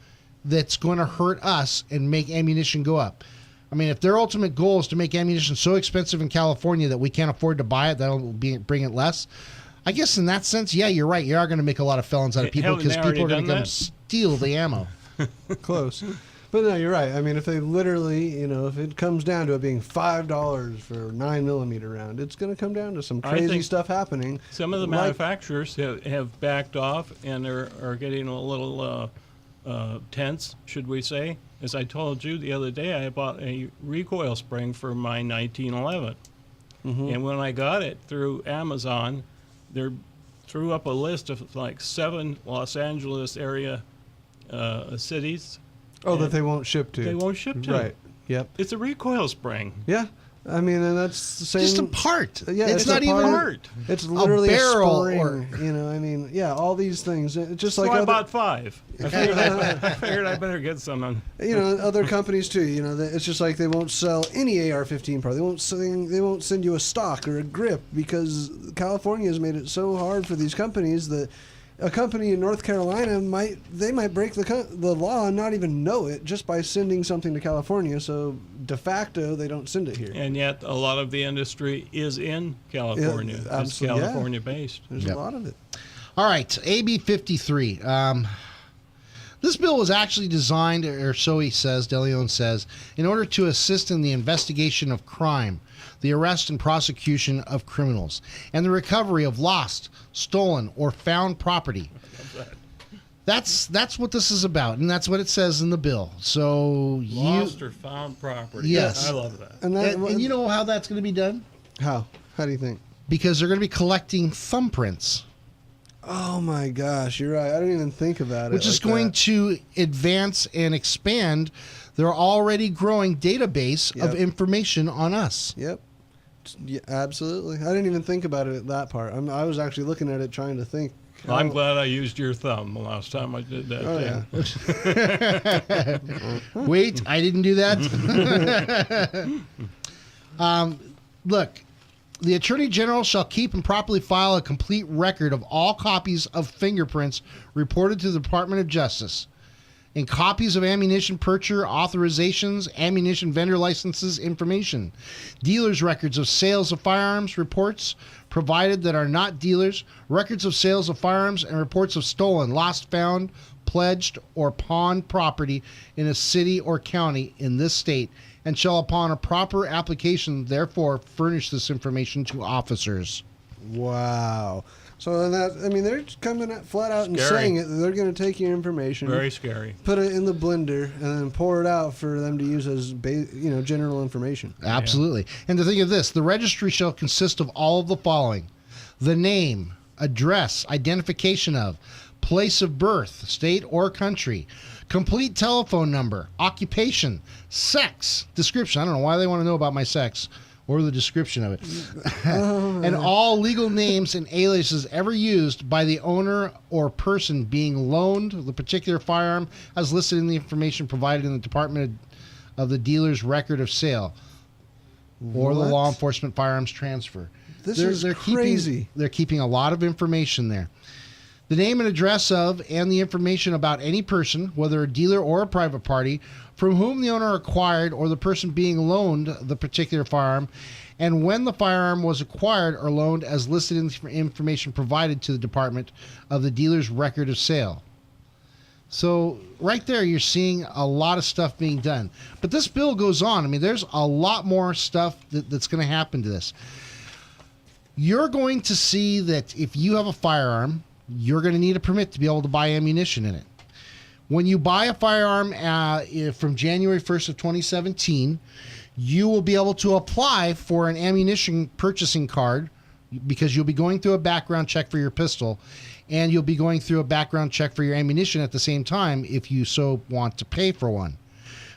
that's going to hurt us and make ammunition go up. I mean, if their ultimate goal is to make ammunition so expensive in California that we can't afford to buy it, that'll bring it less. I guess in that sense, yeah, you're right. You are going to make a lot of felons out of people because people are going to come steal the ammo. Close. But no, you're right. I mean, if they literally, if it comes down to it being $5 for 9mm round, it's going to come down to some crazy stuff happening. Some of the manufacturers have backed off and are getting a little tense, should we say. As I told you the other day, I bought a recoil spring for my 1911. And when I got it through Amazon, they threw up a list of like 7 Los Angeles area cities. Oh, that they won't ship to. They won't ship to. Right. Yep. It's a recoil spring. Yeah. I mean, and that's the same. Just a part. Yeah, it's not even part. It's literally a barrel spring. All these things. It's just so like I bought 5. I figured I better get some. Other companies too. It's just like they won't sell any AR-15 product. They won't send you a stock or a grip because California has made it so hard for these companies that a company in North Carolina might break the law and not even know it just by sending something to California. So de facto, they don't send it here. And yet, a lot of the industry is in California. Yeah, it's California-based. There's a lot of it. All right, AB 53. This bill was actually designed, or so he says, DeLeon says, in order to assist in the investigation of crime, the arrest and prosecution of criminals, and the recovery of lost, stolen, or found property. That's what this is about, and that's what it says in the bill. So Lost or found property. Yes. I love that. And you know how that's going to be done? How? How do you think? Because they're going to be collecting thumbprints. Oh my gosh, you're right. I didn't even think about it. Which is going to advance and expand their already growing database of information on us. Yep. Yeah, absolutely. I didn't even think about it, that part. I was actually looking at it trying to think. Well, I'm glad I used your thumb the last time I did that. Oh, yeah. Wait, I didn't do that? Look, The Attorney General shall keep and properly file a complete record of all copies of fingerprints reported to the Department of Justice, and copies of ammunition purchase authorizations, ammunition vendor licenses information, dealers' records of sales of firearms, reports provided that are not dealers, records of sales of firearms, and reports of stolen, lost, found, pledged, or pawned property in a city or county in this state, and shall upon a proper application therefore furnish this information to officers. Wow. So that, I mean, they're coming out flat out and saying it. They're going to take your information, Very scary. put it in the blender, and then pour it out for them to use as general information. Absolutely. And to think of this, the registry shall consist of all of the following: the name, address, identification of, place of birth, state or country, complete telephone number, occupation, sex, description. I don't know why they want to know about my sex or the description of it. And all legal names and aliases ever used by the owner or person being loaned the particular firearm as listed in the information provided in the Department of the dealer's record of sale or the law enforcement firearms transfer. This is crazy. They're keeping a lot of information there. The name and address of and the information about any person, whether a dealer or a private party, from whom the owner acquired or the person being loaned the particular firearm, and when the firearm was acquired or loaned as listed in the information provided to the Department of the dealer's record of sale. So right there, you're seeing a lot of stuff being done. But this bill goes on. I mean, there's a lot more stuff that's going to happen to this. You're going to see that if you have a firearm, you're going to need a permit to be able to buy ammunition in it. When you buy a firearm from January 1st of 2017, you will be able to apply for an ammunition purchasing card because you'll be going through a background check for your pistol, and you'll be going through a background check for your ammunition at the same time if you so want to pay for one.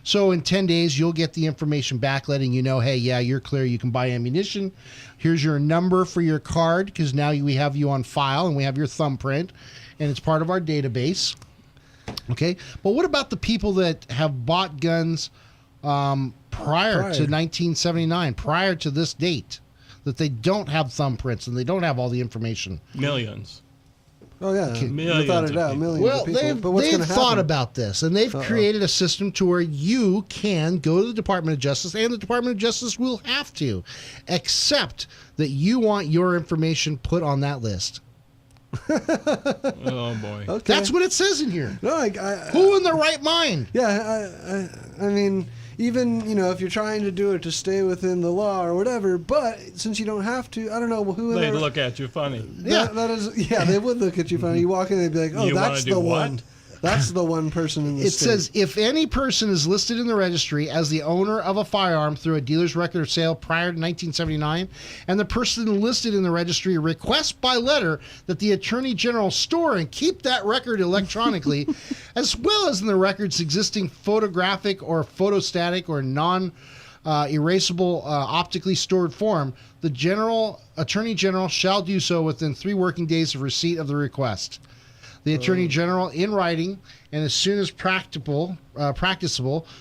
So in 10 days, you'll get the information back letting you know, hey, yeah, you're clear. You can buy ammunition. Here's your number for your card because now we have you on file and we have your thumbprint, and it's part of our database. Okay, but what about the people that have bought guns prior to 1979, prior to this date, that they don't have thumbprints and they don't have all the information? Millions. Oh, yeah. Millions Without a doubt, of millions Well, of people. they've thought about this, and they've created a system to where you can go to the Department of Justice, and the Department of Justice will have to accept that you want your information put on that list. Oh, boy. Okay. That's what it says in here. No, who in their right mind? Yeah, I mean, even, if you're trying to do it to stay within the law or whatever, but since you don't have to, I don't know who. They'd look at you funny. They would look at you funny. You walk in, they'd be like, "Oh, that's the one. That's the one person in the state." It says, if any person is listed in the registry as the owner of a firearm through a dealer's record of sale prior to 1979, and the person listed in the registry requests by letter that the Attorney General store and keep that record electronically, as well as in the record's existing photographic or photostatic or non-erasable optically stored form, the Attorney General shall do so within 3 working days of receipt of the request. The Attorney General, in writing, and as soon as practicable,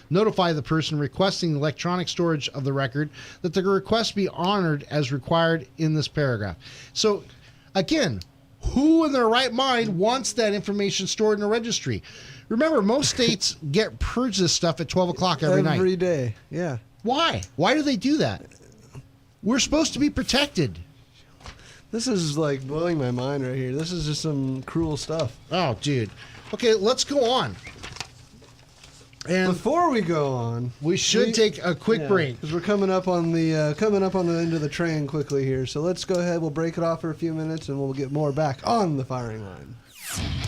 notify the person requesting electronic storage of the record that the request be honored as required in this paragraph. So, again, who in their right mind wants that information stored in a registry? Remember, most states purge this stuff at 12 o'clock every night. Every day, yeah. Why? Why do they do that? We're supposed to be protected. This is like blowing my mind right here. This is just some cruel stuff. Oh, dude. Okay, let's go on. And before we go on, we should take a quick break because we're coming up on the end of the train quickly here. So let's go ahead. We'll break it off for a few minutes, and we'll get more back on the firing line.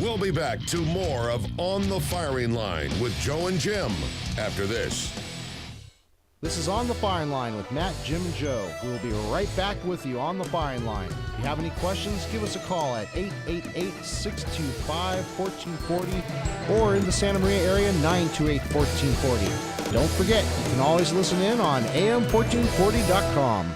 We'll be back to more of On the Firing Line with Joe and Jim after this. This is On the Firing Line with Matt, Jim, and Joe. We will be right back with you on the firing line. If you have any questions, give us a call at 888-625-1440 or in the Santa Maria area, 928-1440. Don't forget, you can always listen in on AM1440.com.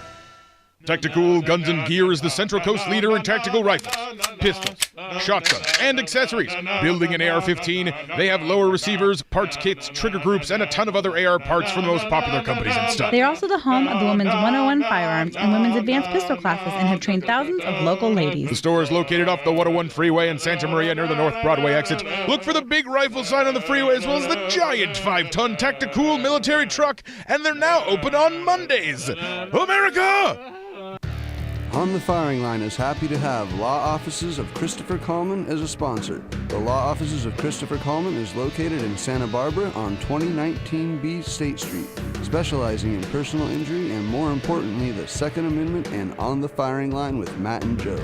Tactical Guns and Gear is the Central Coast leader in tactical rifles, pistols, shotguns, and accessories. Building an AR-15, they have lower receivers, parts kits, trigger groups, and a ton of other AR parts from the most popular companies and stuff. They are also the home of the Women's 101 Firearms and Women's Advanced Pistol classes and have trained thousands of local ladies. The store is located off the 101 freeway in Santa Maria near the North Broadway exit. Look for the big rifle sign on the freeway as well as the giant 5-ton Tactical military truck, and they're now open on Mondays. America! On the Firing Line is happy to have Law Offices of Christopher Coleman as a sponsor. The Law Offices of Christopher Coleman is located in Santa Barbara on 2019B State Street, specializing in personal injury and, more importantly, the Second Amendment and On the Firing Line with Matt and Joe.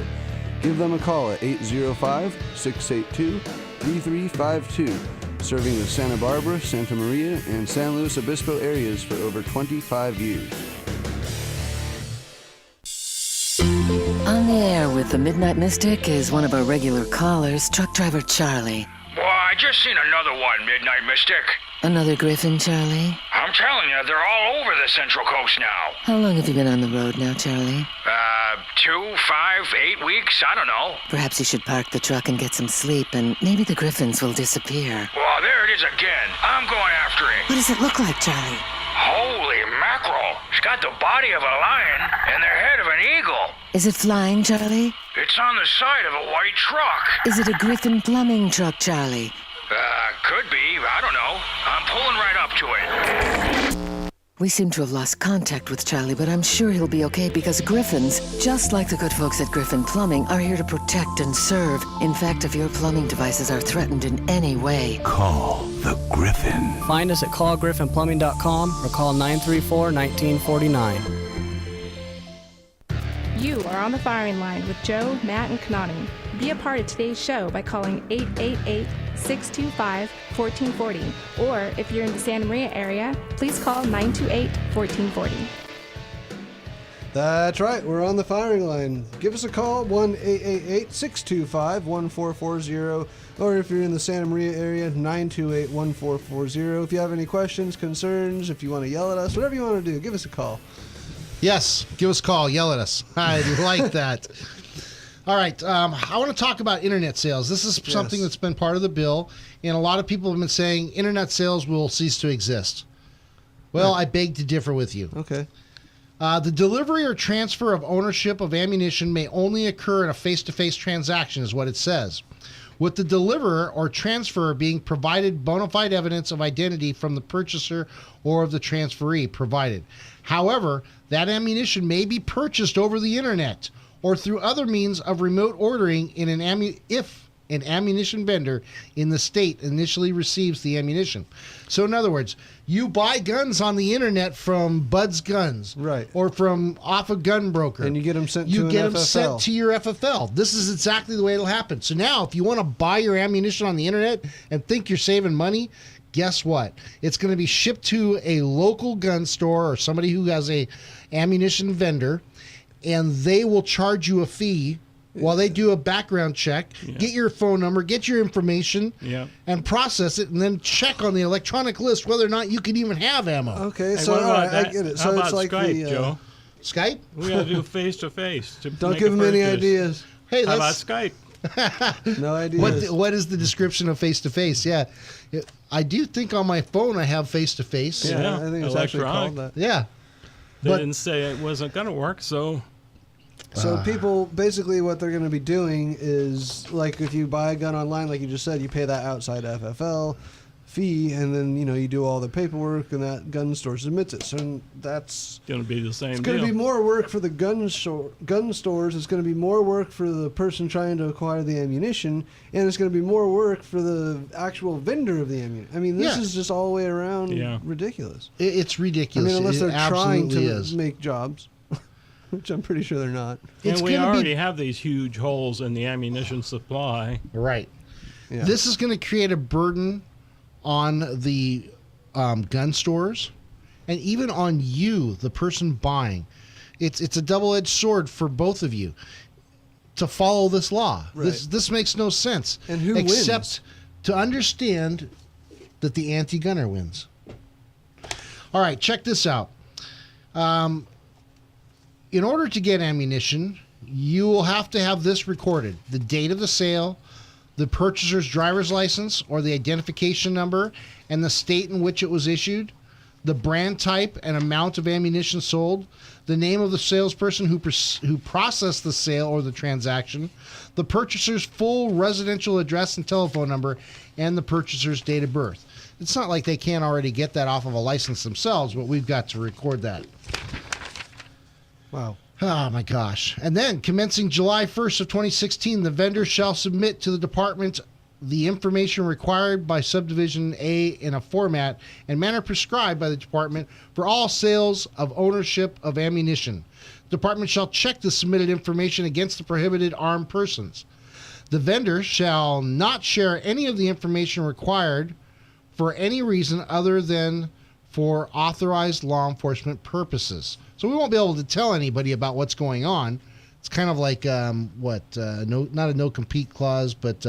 Give them a call at 805-682-3352, serving the Santa Barbara, Santa Maria, and San Luis Obispo areas for over 25 years. On the air with the Midnight Mystic is one of our regular callers, truck driver Charlie. Well, I just seen another one, Midnight Mystic. Another Griffin, Charlie? I'm telling you, they're all over the Central Coast now. How long have you been on the road now, Charlie? 2, 5, 8 weeks, I don't know. Perhaps you should park the truck and get some sleep, and maybe the Griffins will disappear. Well, there it is again. I'm going after it. What does it look like, Charlie? Holy mackerel. It's got the body of a lion and the head of an eagle. Is it flying, Charlie? It's on the side of a white truck. Is it a Griffin plumbing truck, Charlie? Could be. I don't know. I'm pulling right up to it. We seem to have lost contact with Charlie, but I'm sure he'll be okay because Griffins, just like the good folks at Griffin Plumbing, are here to protect and serve. In fact, if your plumbing devices are threatened in any way, Call the Griffin. Find us at callgriffinplumbing.com or call 934-1949. You are on the firing line with Joe, Matt, and Kanani. Be a part of today's show by calling 888-625-1440. Or if you're in the Santa Maria area, please call 928-1440. That's right. We're on the firing line. Give us a call, 1-888-625-1440. Or if you're in the Santa Maria area, 928-1440. If you have any questions, concerns, if you want to yell at us, whatever you want to do, give us a call. Yes, give us a call, yell at us. I like that. All right, I want to talk about internet sales. This is something that's been part of the bill, and a lot of people have been saying internet sales will cease to exist. Well, I beg to differ with you. Okay. The delivery or transfer of ownership of ammunition may only occur in a face-to-face transaction, is what it says, with the deliverer or transferor being provided bona fide evidence of identity from the purchaser or of the transferee provided. However, that ammunition may be purchased over the internet or through other means of remote ordering if an ammunition vendor in the state initially receives the ammunition. So in other words, you buy guns on the internet from Bud's Guns, right, or from off a gun broker, and you get them sent to you an get them FFL. sent to your FFL. This is exactly the way it'll happen. So now, if you want to buy your ammunition on the internet and think you're saving money, guess what? It's going to be shipped to a local gun store or somebody who has a ammunition vendor, and they will charge you a fee while they do a background check, get your phone number, get your information, and process it, and then check on the electronic list whether or not you can even have ammo. Okay, Hey, so what all about right, I that? get it. How So about it's like Skype, Joe? Skype? We got to do face-to-face. Don't give them any ideas. Hey, How about let's... Skype? No ideas. What is the description of face-to-face? Yeah. I do think on my phone I have face-to-face. Yeah, I think it's actually called electronic. that. Yeah. They But- didn't say it wasn't going to work, so... So people, basically what they're going to be doing is, like, if you buy a gun online, like you just said, you pay that outside FFL fee, and then, you do all the paperwork, and that gun store submits it. So that's going to be the same it's deal. going to be more work for the gun stores. It's going to be more work for the person trying to acquire the ammunition, and it's going to be more work for the actual vendor of the ammunition. I mean, this is just all the way around ridiculous. It's ridiculous. I mean, unless It they're trying to absolutely is. make jobs, which I'm pretty sure they're not. And we already have these huge holes in the ammunition supply. Right. Yeah. This is going to create a burden on the gun stores and even on you, the person buying. It's a double-edged sword for both of you to follow this law. Right. This makes no sense. And who except wins? to understand that the anti-gunner wins. All right, check this out. In order to get ammunition, you will have to have this recorded: the date of the sale, the purchaser's driver's license or the identification number, and the state in which it was issued, the brand type and amount of ammunition sold, the name of the salesperson who processed the sale or the transaction, the purchaser's full residential address and telephone number, and the purchaser's date of birth. It's not like they can't already get that off of a license themselves, but we've got to record that. Wow. Oh my gosh. And then, commencing July 1st of 2016, the vendor shall submit to the department the information required by Subdivision A in a format and manner prescribed by the department for all sales of ownership of ammunition. The department shall check the submitted information against the prohibited armed persons. The vendor shall not share any of the information required for any reason other than for authorized law enforcement purposes. So we won't be able to tell anybody about what's going on. It's kind of like not a no compete clause, but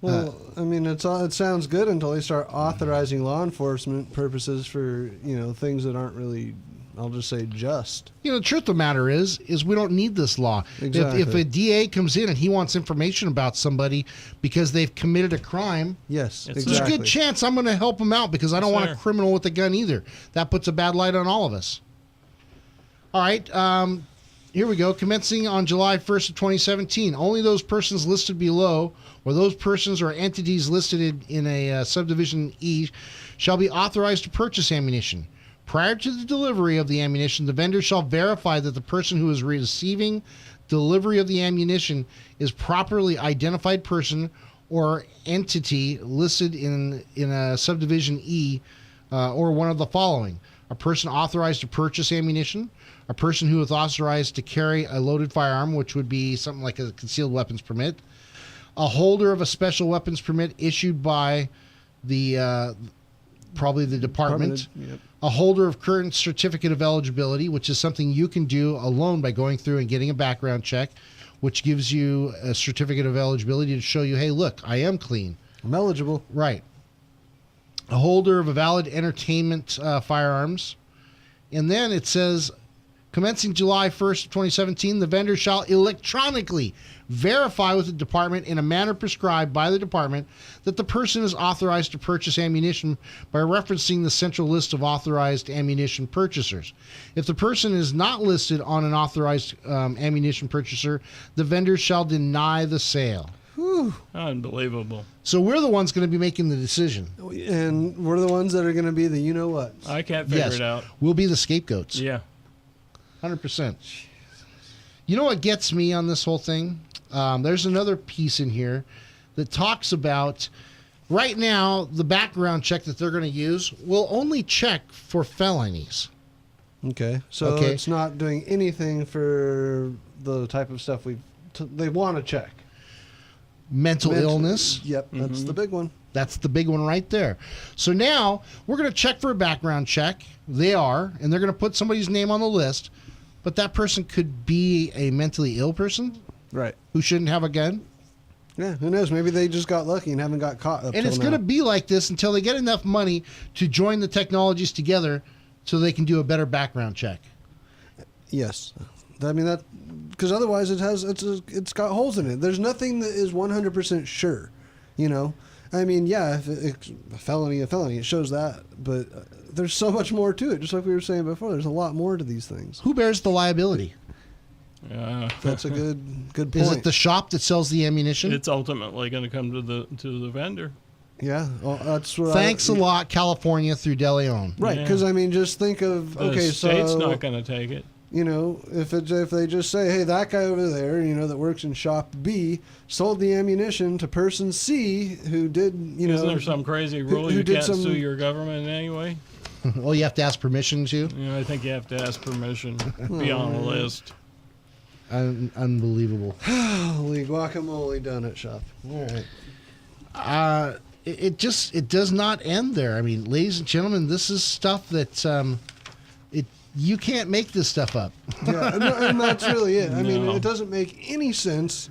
well, I mean, it sounds good until they start authorizing law enforcement purposes for things that aren't really, I'll just say, just. The truth of the matter is we don't need this law. Exactly. If a DA comes in and he wants information about somebody because they've committed a crime, yes, there's a good chance I'm going to help him out because I don't want a criminal with a gun either. That puts a bad light on all of us. All right, here we go. Commencing on July 1st of 2017, only those persons listed below or those persons or entities listed in a Subdivision E shall be authorized to purchase ammunition. Prior to the delivery of the ammunition, the vendor shall verify that the person who is receiving delivery of the ammunition is properly identified person or entity listed in a Subdivision E or one of the following: a person authorized to purchase ammunition, a person who is authorized to carry a loaded firearm, which would be something like a concealed weapons permit, a holder of a special weapons permit issued by the probably the department, Yep. a holder of current certificate of eligibility, which is something you can do alone by going through and getting a background check, which gives you a certificate of eligibility to show you, hey, look, I am clean. I'm eligible. Right. A holder of a valid entertainment firearms. And then it says, commencing July 1st, 2017, the vendor shall electronically verify with the department in a manner prescribed by the department that the person is authorized to purchase ammunition by referencing the central list of authorized ammunition purchasers. If the person is not listed on an authorized ammunition purchaser, the vendor shall deny the sale. Whew. Unbelievable. So we're the ones going to be making the decision. And we're the ones that are going to be the you-know-what. I can't figure it out. We'll be the scapegoats. Yeah. 100%. You know what gets me on this whole thing? There's another piece in here that talks about, right now, the background check that they're going to use will only check for felonies. Okay. So it's not doing anything for the type of stuff they want to check. Mental illness. Yep, that's the big one. That's the big one right there. So now we're going to check for a background check. They are, and they're going to put somebody's name on the list, but that person could be a mentally ill person, right? Who shouldn't have a gun. Yeah, who knows? Maybe they just got lucky and haven't got caught. And it's going to be like this until they get enough money to join the technologies together, so they can do a better background check. Yes, I mean that because otherwise it's got holes in it. There's nothing that is 100% sure. I mean, yeah, if it's a felony, it shows that, but there's so much more to it. Just like we were saying before, there's a lot more to these things. Who bears the liability? That's a good point. Is it the shop that sells the ammunition? It's ultimately going to come to the vendor. Yeah, well, that's what. Thanks a lot, California through De Leon. Right, because I mean, just think of The state's not going to take it. If they just say, hey, that guy over there, that works in shop B, sold the ammunition to person C, who did, Isn't there some crazy rule you can't sue your government anyway? Well, you have to ask permission to? Yeah, I think you have to ask permission. Be on the list. Unbelievable. Holy guacamole donut shop. All right. It does not end there. I mean, ladies and gentlemen, this is stuff that you can't make this stuff up. Yeah, and that's really it. I mean, it doesn't make any sense.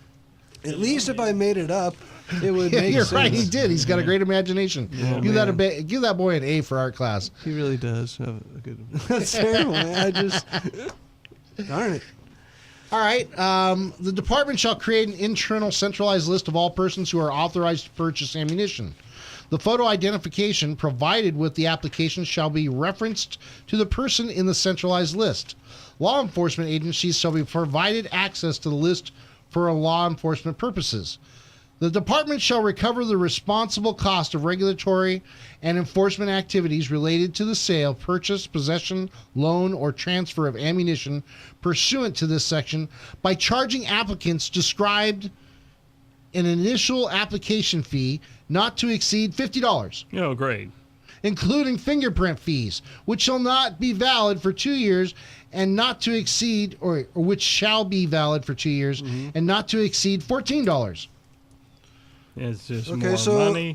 At least if I made it up, it would make You're sense. right. He did. He's got a great imagination. Yeah, give that boy an A for art class. He really does have a good. That's terrible. Man. Darn it. All right. The department shall create an internal centralized list of all persons who are authorized to purchase ammunition. The photo identification provided with the application shall be referenced to the person in the centralized list. Law enforcement agencies shall be provided access to the list for law enforcement purposes. The department shall recover the responsible cost of regulatory and enforcement activities related to the sale, purchase, possession, loan, or transfer of ammunition pursuant to this section by charging applicants described an initial application fee not to exceed $50. Oh, great. Including fingerprint fees, which shall not be valid for 2 years and not to exceed, or which shall be valid for 2 years and not to exceed $14. It's just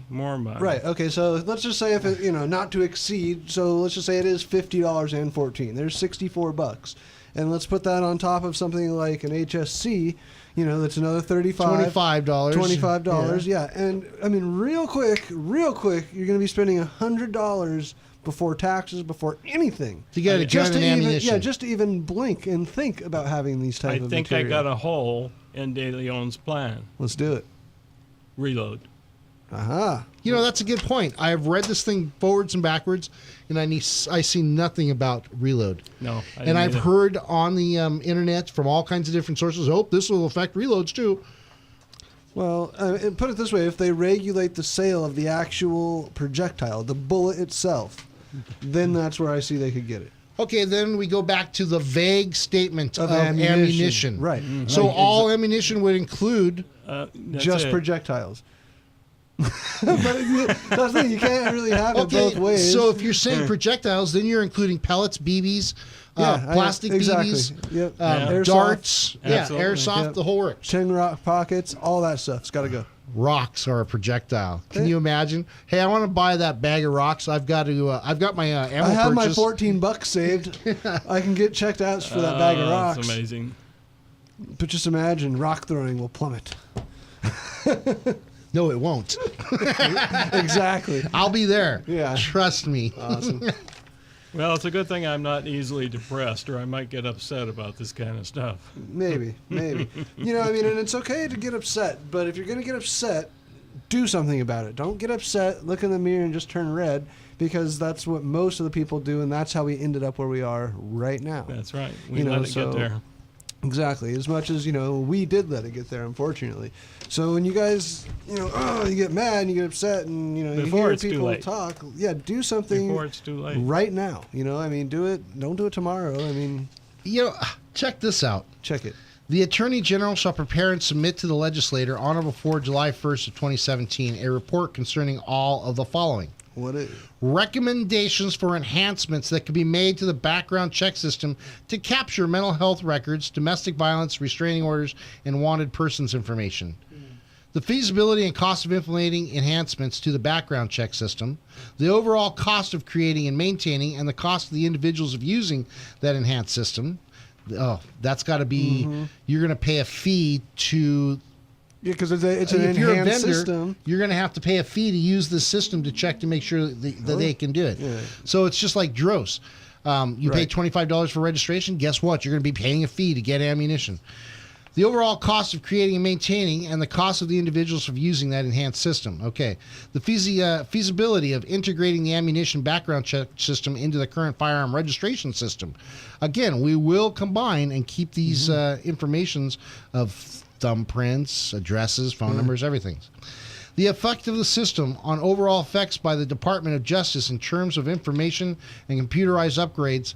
more money. Right. Okay. So let's just say if it, not to exceed. So let's just say it is $50.14. There's $64, and let's put that on top of something like an HSC. That's another $25. $25. Yeah. And I mean, real quick, you're going to be spending $100 before taxes, before anything to get a gun and ammunition. Yeah, just to even blink and think about having these type of material. I think I got a hole in De Leon's plan. Let's do it. Reload. Aha. That's a good point. I have read this thing forwards and backwards, and I see nothing about reload. No. And I've heard on the internet from all kinds of different sources, this will affect reloads too. Well, put it this way. If they regulate the sale of the actual projectile, the bullet itself, then that's where I see they could get it. Okay, then we go back to the vague statement of ammunition. Right. Mm-hmm. So all ammunition would include just projectiles. But that's the thing, you can't really have it both ways. So if you're saying projectiles, then you're including pellets, BBs, plastic BBs, darts, airsoft, the whole works. Tin rock pockets, all that stuff. It's got to go. Rocks are a projectile. Can you imagine? Hey, I want to buy that bag of rocks. I've got to. I've got my ammo. I have purchase. my $14 saved. I can get checked out for that bag of rocks. That's amazing. But just imagine, rock throwing will plummet. No, it won't. Exactly. I'll be there. Yeah. Trust me. Awesome. Well, it's a good thing I'm not easily depressed, or I might get upset about this kind of stuff. Maybe. And it's okay to get upset, but if you're going to get upset, do something about it. Don't get upset, look in the mirror, and just turn red, because that's what most of the people do, and that's how we ended up where we are right now. That's right. We let it get there. Exactly. As much as, we did let it get there, unfortunately. So when you guys, you get mad and you get upset and, you hear people talk, do something before it's too late. Right now. Do it. Don't do it tomorrow. Check this out. Check it. The Attorney General shall prepare and submit to the legislator on or before July 1st of 2017 a report concerning all of the following. What is? Recommendations for enhancements that can be made to the background check system to capture mental health records, domestic violence, restraining orders, and wanted persons information. The feasibility and cost of implementing enhancements to the background check system, the overall cost of creating and maintaining, and the cost of the individuals of using that enhanced system. That's got to be, you're going to pay a fee to... Yeah, because it's an if you're a enhanced vendor, system. You're going to have to pay a fee to use the system to check to make sure that they can do it. Yeah. So it's just like DROS. You pay $25 for registration. Guess what? You're going to be paying a fee to get ammunition. The overall cost of creating and maintaining, and the cost of the individuals of using that enhanced system. Okay. The feasibility of integrating the ammunition background check system into the current firearm registration system. Again, we will combine and keep these informations of thumbprints, addresses, phone numbers, everything. The effect of the system on overall effects by the Department of Justice in terms of information and computerized upgrades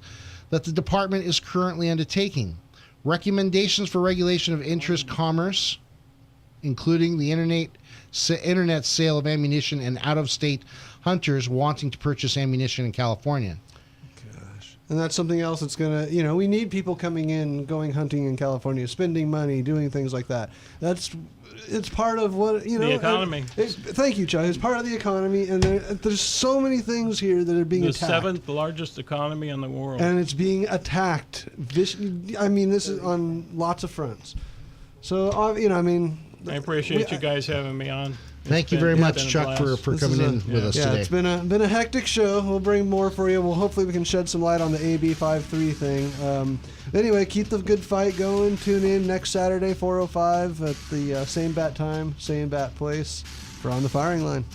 that the department is currently undertaking. Recommendations for regulation of interest commerce, including the internet sale of ammunition and out-of-state hunters wanting to purchase ammunition in California. And that's something else that's going to, we need people coming in, going hunting in California, spending money, doing things like that. It's part of what, the economy. Thank you, Chuck. It's part of the economy, and there's so many things here that are being attacked. The seventh largest economy in the world. And it's being attacked. This is on lots of fronts. So, I appreciate you guys having me on. Thank you very much, Chuck, for coming in with us today. It's been a hectic show. We'll bring more for you. Hopefully we can shed some light on the AB53 thing. Anyway, keep the good fight going. Tune in next Saturday, 4:05 at the same bat time, same bat place for On the Firing Line.